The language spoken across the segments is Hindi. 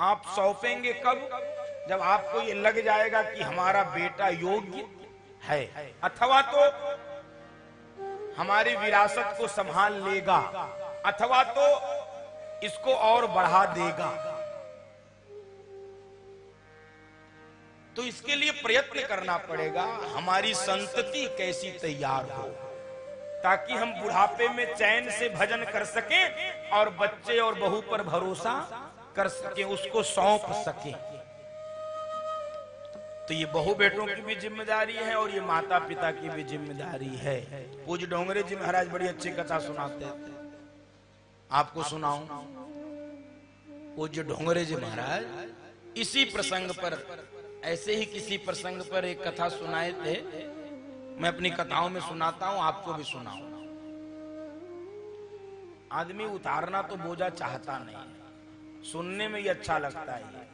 आप सौंपेंगे कब? जब आपको ये लग जाएगा कि हमारा बेटा योग्य है, अथवा तो हमारी विरासत को संभाल लेगा, अथवा तो इसको और बढ़ा देगा। तो इसके लिए प्रयत्न करना पड़ेगा, हमारी संतति कैसी तैयार हो, ताकि हम बुढ़ापे में चैन से भजन कर सकें और बच्चे और बहू पर भरोसा कर सकें, उसको सौंप सकें। तो ये बहू बेटों की भी जिम्मेदारी है और ये माता पिता की भी जिम्मेदारी है। पूज्य डोंगरे जी महाराज बड़ी अच्छी कथा सुनाते थे, आपको सुनाऊं। पूज्य डोंगरे जी महाराज इसी प्रसंग पर, ऐसे ही किसी प्रसंग पर एक कथा सुनाए थे। मैं अपनी कथाओं में सुनाता हूं, आपको भी सुनाऊं। आदमी उतारना तो बोझा चाहता नहीं है, सुनने में ही अच्छा लगता है,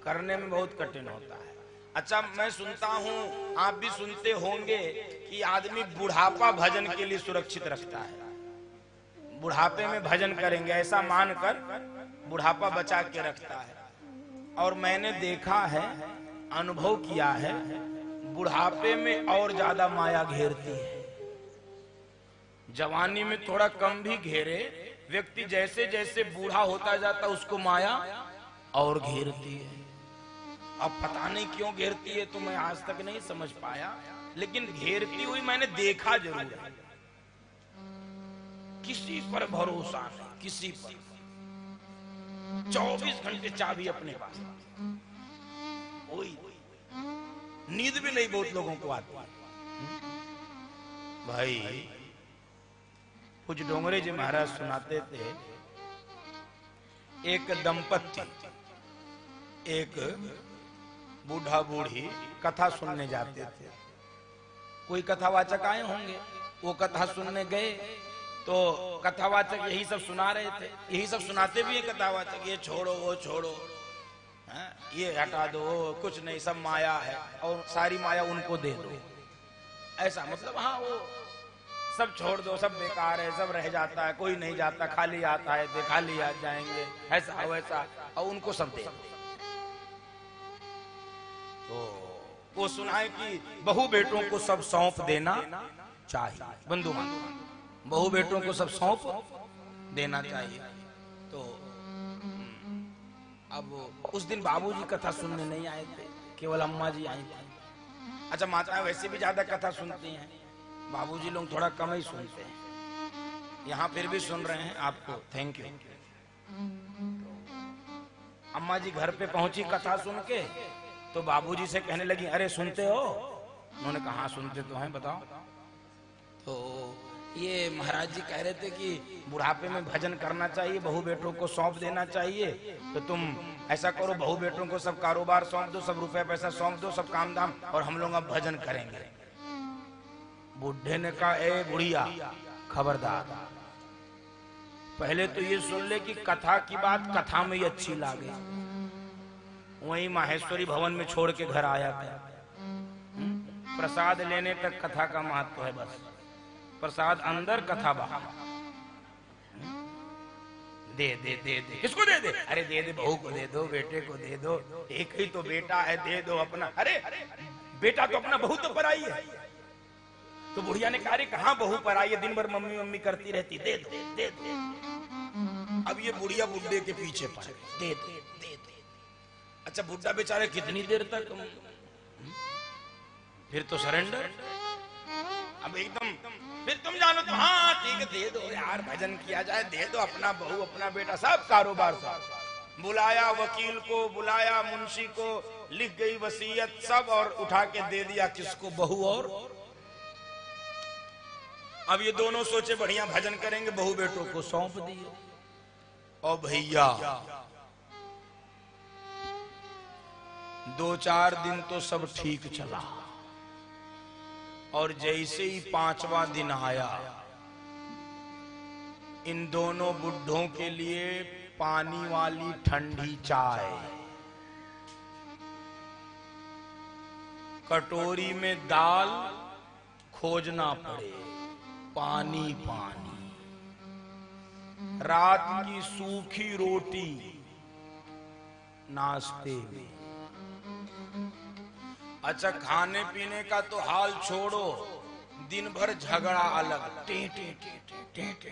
करने में बहुत कठिन होता है। अच्छा, मैं सुनता हूं, आप भी सुनते होंगे कि आदमी बुढ़ापा भजन के लिए सुरक्षित रखता है। बुढ़ापे में भजन करेंगे ऐसा मानकर बुढ़ापा बचा के रखता है। और मैंने देखा है, अनुभव किया है, बुढ़ापे में और ज्यादा माया घेरती है। जवानी में थोड़ा कम भी घेरे, व्यक्ति जैसे जैसे बूढ़ा होता जाता उसको माया और घेरती है। अब पता नहीं क्यों घेरती है, तो मैं आज तक नहीं समझ पाया, लेकिन घेरती हुई मैंने देखा जरूर है। किसी पर भरोसा नहीं, किसी पर 24 घंटे चाबी अपने पास, कोई नींद भी नहीं बहुत लोगों को आती भाई। कुछ डोंगरे जी महाराज सुनाते थे, एक दंपत्ति, एक बूढ़ा बूढ़ी कथा सुनने जाते थे। कोई कथावाचक आए होंगे, वो कथा सुनने गए तो कथावाचक यही सब सुना रहे थे, यही सब सुनाते भी है कथावाचक, ये छोड़ो वो छोड़ो, ये हटा दो, कुछ नहीं सब माया है और सारी माया उनको दे दो, ऐसा मतलब। हाँ, वो सब छोड़ दो, सब बेकार है, सब रह जाता है, कोई नहीं जाता, खाली आता है, खाली आ जाएंगे, ऐसा वैसा, और उनको सब दे दो। तो वो सुनाए कि बहू बेटों को सब सौंप देना चाहिए, बंधु बांधव बहू बेटों को सब सौंप देना चाहिए। तो अब उस दिन बाबूजी कथा सुनने नहीं आए थे, केवल अम्मा जी आई थी। अच्छा, माताएं वैसे भी ज्यादा कथा सुनती हैं, बाबूजी लोग थोड़ा कम ही सुनते हैं। यहाँ फिर भी सुन रहे हैं, आपको थैंक यू। अम्मा जी घर पे पहुंची कथा सुन के, तो बाबूजी से कहने लगी, अरे सुनते हो? उन्होंने कहा हाँ सुनते तो हैं, बताओ। तो ये महाराज जी कह रहे थे कि बुढ़ापे में भजन करना चाहिए, बहू बेटों को सौंप देना चाहिए। तो तुम ऐसा करो, बहू बेटों को सब कारोबार सौंप दो, सब रुपए पैसा सौंप दो, सब काम धाम, और हम लोग अब भजन करेंगे। बुढ़े ने कहा, ए बुढ़िया खबरदार, पहले तो ये सुन ले कि कथा की बात कथा में ही अच्छी लागे। वहीं माहेश्वरी भवन में छोड़ के घर आया था। प्रसाद लेने तक कथा का महत्व है, बस प्रसाद अंदर कथा बाहर। दे दे दे दे, किसको दे दे? अरे दे दे, बहू को दे दो, बेटे को दे दो, एक ही तो बेटा है, दे दो अपना। अरे बेटा तो अपना, बहू तो पराई है। तो बुढ़िया ने कहा, अरे कहाँ बहू पराई है, दिन भर मम्मी मम्मी करती रहती, दे दो दे दे। अब ये बुढ़िया बुड्ढे के पीछे पड़ गई, दे दे दे दे। अच्छा, बुड्ढा बेचारे कितनी देर तक, फिर तो सरेंडर। अब एकदम फिर तुम जानो तो हाँ ठीक है, दे दो यार, भजन किया जाए, दे दो, अपना बहू अपना बेटा सब कारोबार सब। बुलाया वकील को, बुलाया मुंशी को, लिख गई वसीयत सब, और उठा के दे दिया किसको? बहू और। अब ये दोनों सोचे बढ़िया भजन करेंगे, बहू बेटों को सौंप दिए। और भैया 2-4 दिन तो सब ठीक चला, और जैसे ही 5वां दिन आया, इन दोनों बुड्ढों के लिए पानी वाली ठंडी चाय, कटोरी में दाल, खोजना पड़े, पानी पानी, रात की सूखी रोटी, नाश्ते में। अच्छा खाने पीने का तो हाल छोड़ो, दिन भर झगड़ा अलग, टे टे टे टे टे टे।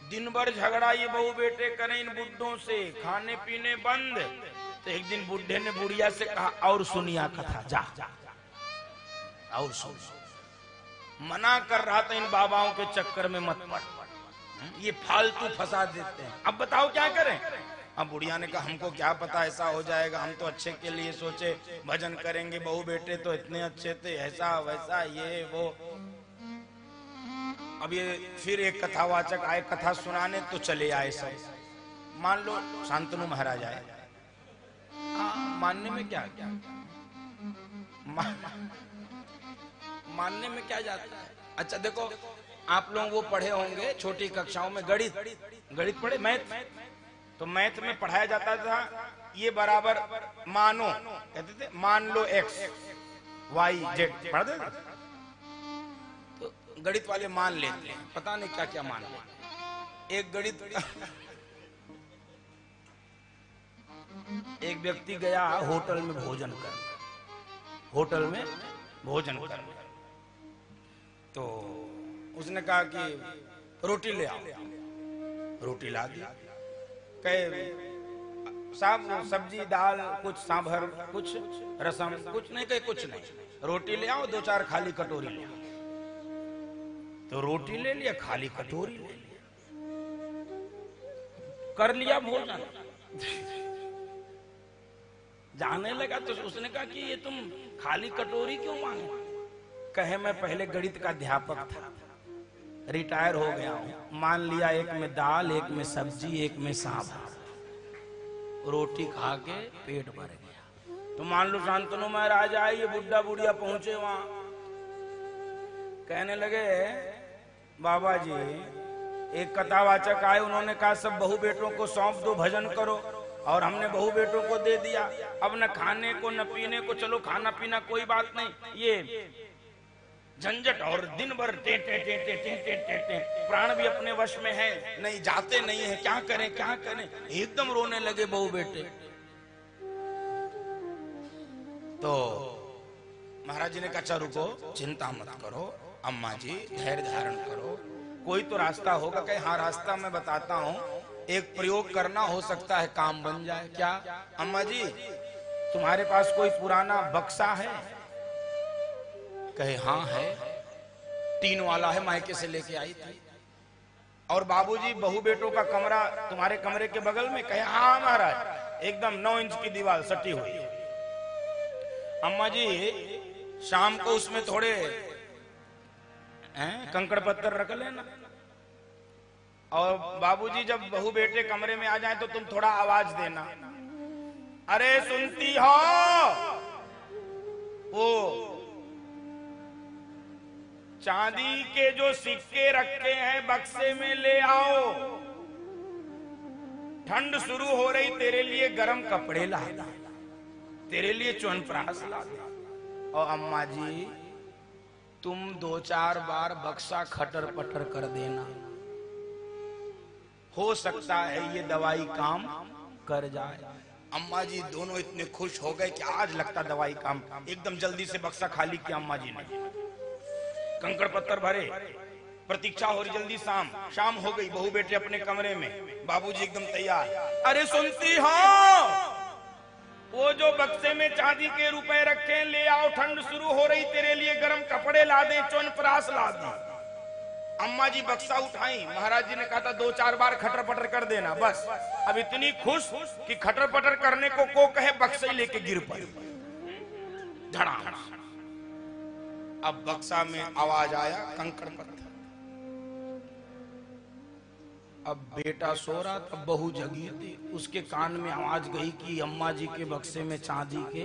दिन भर झगड़ा ये बहू बेटे करें इन बुड्ढों से, खाने पीने बंद। तो एक दिन बुड्ढे ने बुढ़िया से कहा और सुनिया कथा, जा और सुन। मना कर रहा था इन बाबाओं के चक्कर में मत पड़, ये फालतू फंसा देते हैं। अब बताओ क्या करें। अब बुढ़िया ने कहा हमको क्या पता ऐसा हो जाएगा, हम तो अच्छे के लिए सोचे भजन करेंगे, बहू बेटे तो इतने अच्छे थे, ऐसा वैसा ये वो। अब ये फिर एक कथावाचक आए कथा सुनाने, तो चले आए सब। मान लो शांतनु महाराज आए, मानने में क्या क्या मानने में क्या जाता है। अच्छा देखो आप लोग वो पढ़े होंगे छोटी कक्षाओं में गणित पढ़े, मैथ। तो मैथ में पढ़ाया जाता था ये बराबर मानो, कहते थे मान लो x y z, पढ़ते थे। तो गणित वाले मान लेते हैं, पता नहीं क्या क्या मान लेते। एक गणित एक व्यक्ति गया होटल में भोजन करने, तो उसने कहा कि रोटी ले आओ, रोटी ला दी। कहे साहब सब्जी दाल कुछ सांभर कुछ रसम कुछ नहीं, कहे कुछ नहीं, रोटी ले आओ, 2-4 खाली कटोरी ले आओ। तो रोटी ले लिया, खाली कटोरी ले लिया, कर लिया भोजन। जाने लगा तो उसने कहा कि ये तुम खाली कटोरी क्यों मांगे। कहे मैं पहले गणित का अध्यापक था, रिटायर हो गया हूं, मान लिया एक में दाल, एक में सब्जी, एक में सांभर, रोटी खा के पेट भर गया। तो मान लो शांतनु महाराज आए, ये बुढ़ा बुढ़िया पहुंचे वहां, कहने लगे बाबा जी एक कथावाचक आए, उन्होंने कहा सब बहू बेटों को सौंप दो, भजन करो, और हमने बहू बेटों को दे दिया। अब न खाने को न पीने को, चलो खाना पीना कोई बात नहीं, ये झंझट और दिन भर टे टे टे टे टे टे टे टे, प्राण भी अपने वश में है नहीं, जाते नहीं है, क्या करें क्या करें। एकदम रोने लगे बहू बेटे। तो महाराज जी ने कहा अच्छा रुको, चिंता मत करो अम्मा जी, धैर्य धारण करो, कोई तो रास्ता होगा। कहे हाँ रास्ता मैं बताता हूँ, एक प्रयोग करना, हो सकता है काम बन जाए। क्या अम्मा जी तुम्हारे पास कोई पुराना बक्सा है। कहे हाँ है, 3 वाला है, मायके से लेके आई थी। और बाबूजी बहू बेटों का कमरा तुम्हारे कमरे के बगल में। कहे हाँ महाराज, एकदम 9 इंच की दीवार सटी हुई। अम्मा जी शाम को उसमें थोड़े कंकड़ पत्थर रख लेना, और बाबूजी जब बहू बेटे कमरे में आ जाए तो तुम थोड़ा आवाज देना, अरे सुनती हो, वो चांदी के जो सिक्के रखे हैं बक्से में ले आओ, ठंड शुरू हो रही, तेरे लिए गरम कपड़े ला, तेरे लिए च्यवनप्राश ला। और अम्मा जी तुम 2-4 बार बक्सा खटर पटर कर देना, हो सकता है ये दवाई काम कर जाए। अम्मा जी दोनों इतने खुश हो गए कि आज लगता दवाई काम। एकदम जल्दी से बक्सा खाली किया अम्मा जी ने, कंकड़ पत्थर भरे, प्रतीक्षा हो रही, जल्दी शाम हो गई, बहू बेटे अपने कमरे में, बाबूजी एकदम तैयार। अरे सुनती हो, वो जो बक्से में चांदी के रुपए रखे ले आओ, ठंड शुरू हो रही, तेरे लिए गर्म कपड़े ला दे, च्यवनप्राश ला दे। अम्मा जी बक्सा उठाई, महाराज जी ने कहा था 2-4 बार खटर पटर कर देना, बस। अब इतनी खुश कि खटर पटर करने को कहे, बक्से ही लेके गिर पड़ी धड़ाम। अब बक्सा में आवाज आया कंकड़ पत्थर। अब बेटा सो रहा था, बहू जगी थी, उसके कान में आवाज गई कि अम्मा जी के बक्से में चांदी के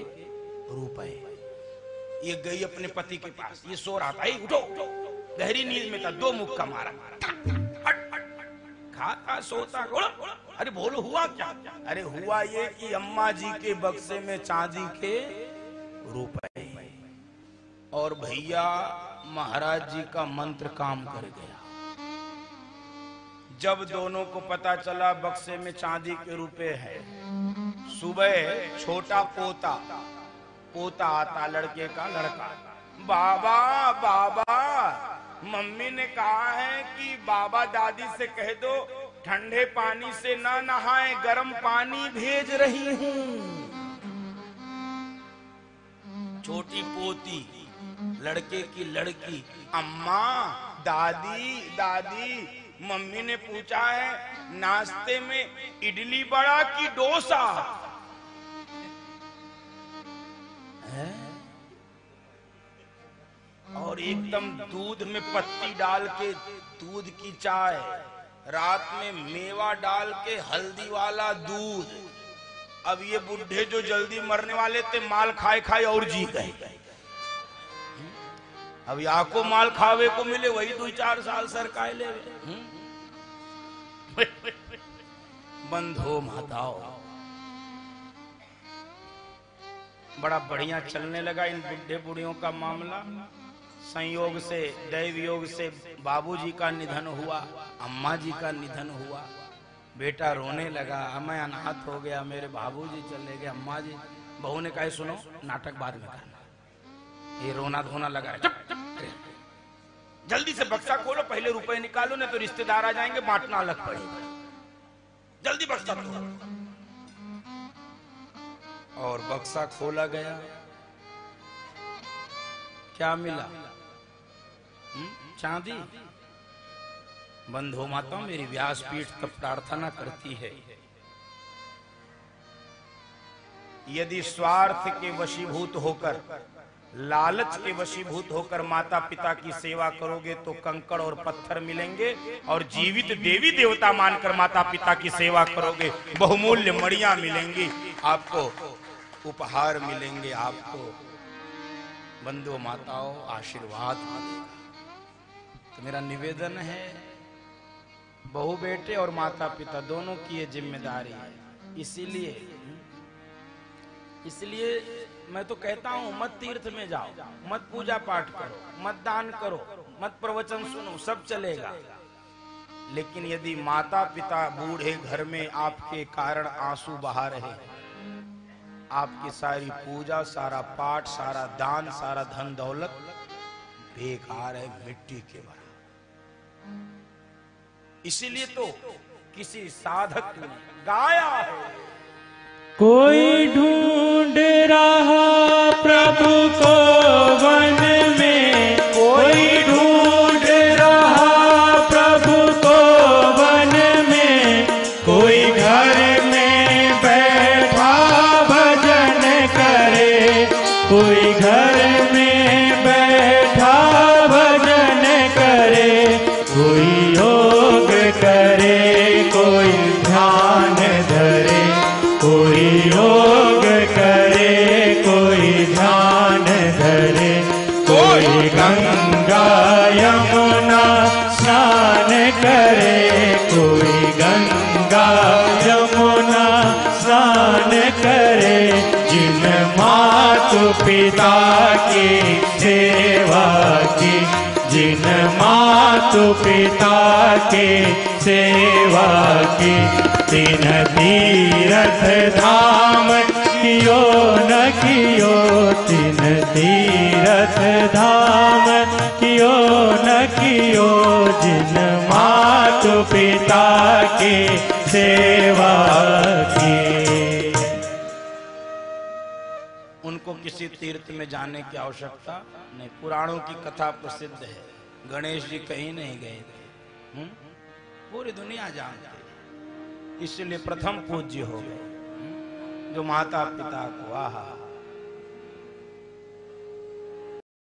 रुपए। ये गई अपने पति के पास, ये सो रहा था, उठो, गहरी नींद में था, 2 मुक्का मारा, खाता सोता, अरे बोलो हुआ क्या। अरे हुआ ये कि अम्मा जी के बक्से में चांदी के रुपए, और भैया महाराज जी का मंत्र काम कर गया। जब दोनों को पता चला बक्से में चांदी के रुपए हैं, सुबह छोटा पोता आता, लड़के का लड़का, बाबा बाबा, मम्मी ने कहा है कि बाबा दादी से कह दो ठंडे पानी से ना नहाए, गर्म पानी भेज रही हूं। छोटी पोती, लड़के की लड़की, अम्मा, दादी, मम्मी ने पूछा है नाश्ते में इडली बड़ा कि डोसा है? और एकदम दूध में पत्ती डाल के दूध की चाय, रात में मेवा डाल के हल्दी वाला दूध। अब ये बुढ़े जो जल्दी मरने वाले थे, माल खाए और जी गए। अब या को माल खावे को मिले, वही 2-4 साल सरकाए ले। बंधो माताओं, बड़ा बढ़िया चलने लगा इन बुढ़े बुढ़ियों का मामला। संयोग से, दैव योग से बाबूजी का निधन हुआ, अम्मा जी का निधन हुआ। बेटा रोने लगा, मैं अनाथ हो गया, मेरे बाबूजी चले गए, अम्मा जी। बहू ने कहा सुनो, नाटक बाद में करना, ये रोना धोना लगा है। चुप जल्दी से बक्सा खोलो, पहले रुपए निकालो, नहीं तो रिश्तेदार आ जाएंगे, बांटना अलग पड़ेगा। जल्दी बक्सा खोलो। और बक्सा खोला गया, क्या मिला? चांदी। बंधो माता, मेरी व्यासपीठ तब प्रार्थना करती है, यदि स्वार्थ के वशीभूत होकर, लालच के वशीभूत होकर माता पिता की सेवा करोगे तो कंकड़ और पत्थर मिलेंगे, और जीवित देवी देवता मानकर माता पिता की सेवा करोगे बहुमूल्य मणियां मिलेंगी, आपको उपहार मिलेंगे, आपको बंधु माताओं आशीर्वाद मिलेगा। तो मेरा निवेदन है, बहू बेटे और माता पिता दोनों की ये जिम्मेदारी है। इसलिए मैं तो कहता हूं, मत तीर्थ में जाओ, मत पूजा पाठ करो, मत दान करो, मत प्रवचन सुनो, सब चलेगा। लेकिन यदि माता पिता बूढ़े घर में आपके कारण आंसू बहा रहे, आपकी सारी पूजा, सारा पाठ, सारा दान, सारा धन दौलत बेकार है, मिट्टी के बराबर। इसीलिए तो किसी साधक ने गाया है, कोई ढूंढ रहा प्रभु को वन में, कोई ढूंढ रहा प्रभु को वन में, कोई घर में बैठा भजन करे, कोई घर में बैठा भजन करे, कोई योग करे, कोई ध्यान धरे, कोई योग करे, कोई ध्यान धरे, कोई गंगा यमुना स्नान करे, कोई गंगा यमुना स्नान करे, जिन मातु पिता की सेवा की, जिन मातु पिता की सेवा की, तीन तीरथ धाम कियो न कियो, तीन तीरथ धाम कियो न कियो, जिन मातु पिता की सेवा की। उनको किसी तीर्थ में जाने की आवश्यकता नहीं। पुराणों की कथा प्रसिद्ध है, गणेश जी कहीं नहीं गए थे, पूरी दुनिया जानती है। इसलिए प्रथम पूज्य हो गए जो माता पिता को, आहा